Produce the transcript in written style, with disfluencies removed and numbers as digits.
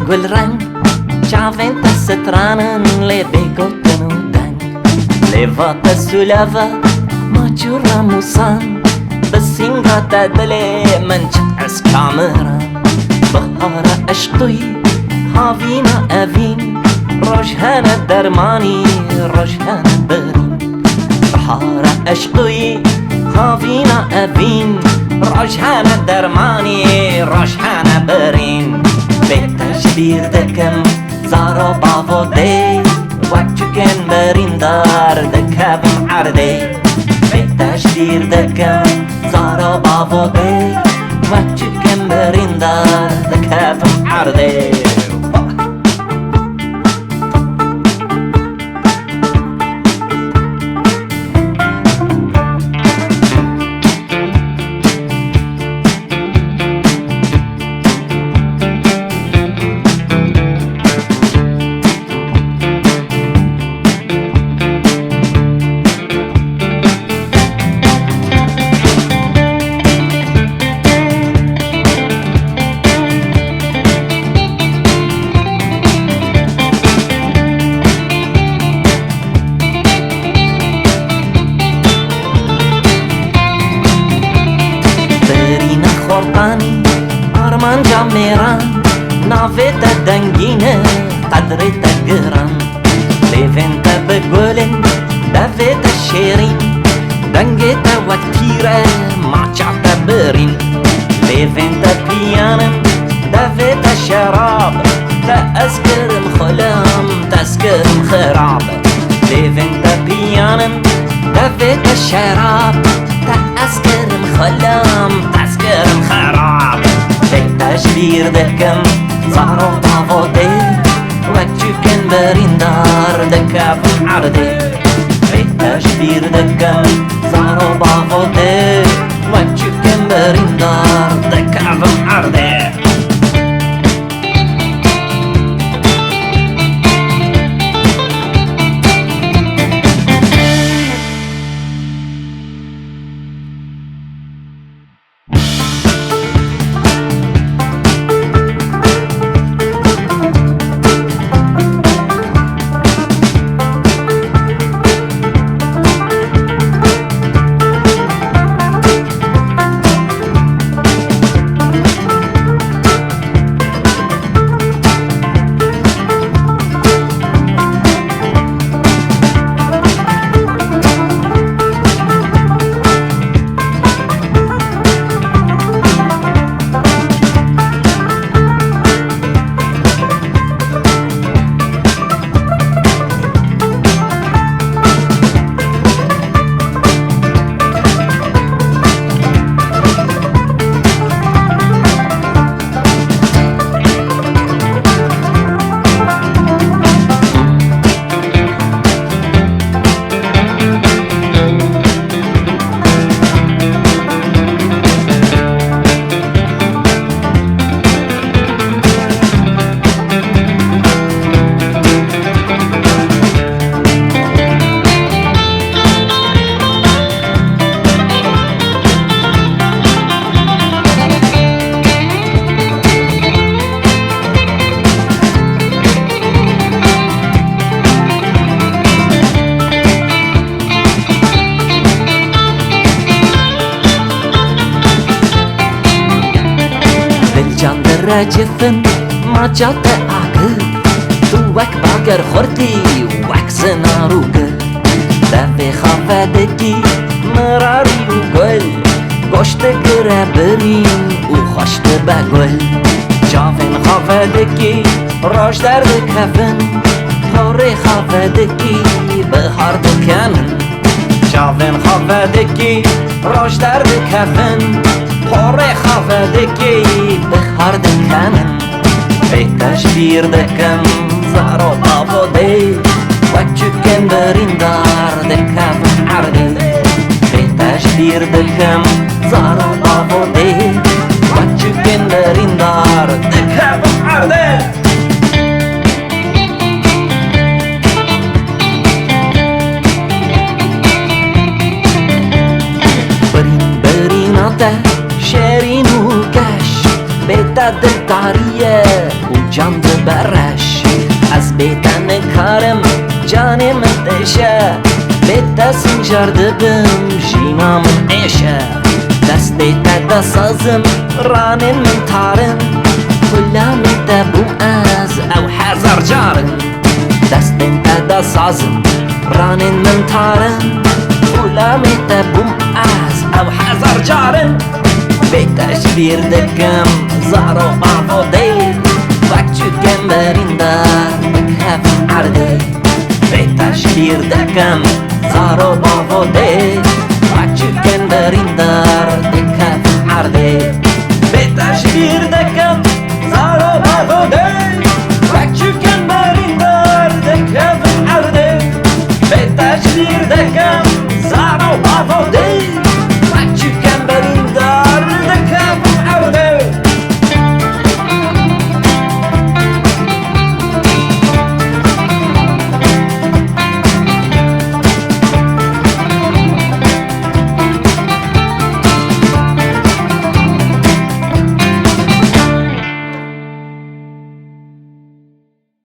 گل رنگ چاوین تسترانن لی بیگوتن و دنگ لیوات سولوا ماجورا موسان بسینگات دلی من چه از کامران بهار عشقی هاوینا اوین روشهن درمانی روشهن برین بهار عشقی هاوینا اوین روشهن درمانی روشهن برین به تشبیر دکم زارو باو دی وچکن برین دار دکم عردی به تشبیر دکم زارو باو دی وچکن برین دار دکم عردی آرمان جا میران ناوی تا دنگینه قدری تا گران لیوین تا بگولن دوی تا شیرین دنگی تا وکتیره ماچا تا برین لیوین تا پیانم دوی تا شراب تا اسکرم خلام تا اسکرم خراب لیوین تا پیانم دوی تا شراب تا اسکرم خلام تا اسکرم خراب تشبیر دکم زارو باو دی وچکن برین دار دکم عردی تشبیر دکم زارو باو دی وچکن برین دار دکم عردی رجفن ما جات عقل تو وک باگر خوردی وک زناروگه دفع خافدگی مراری و گل گشت گره برین و خوشت بگل جافن خافدگی راش در کفن پاره خافدگی بهار دکنن جافن خافدگی راش در کفن پاره خافدگی بهار دکنن به تشبیر دکم زارو باو دی وچکن برین دار دکم عردی به تشبیر دکم زارو باو دی وچکن برین دار دکم عردی شیرین و کش بیتا دلداریه و جان برش از بیتن کارم جانی من دیشه بیت سنجرده بم جینا من ایشه دستی تا سازم رانین من تارن کلامی تا بوم از او هزار جارن دستی تا سازم رانین من تارن کلامی تا بوم از او هزار جارن بیتش بیر دکم زارو آفاده وقت گم برین در بکف عرده بیتش بیر دکم زارو آفاده وقت گم برین در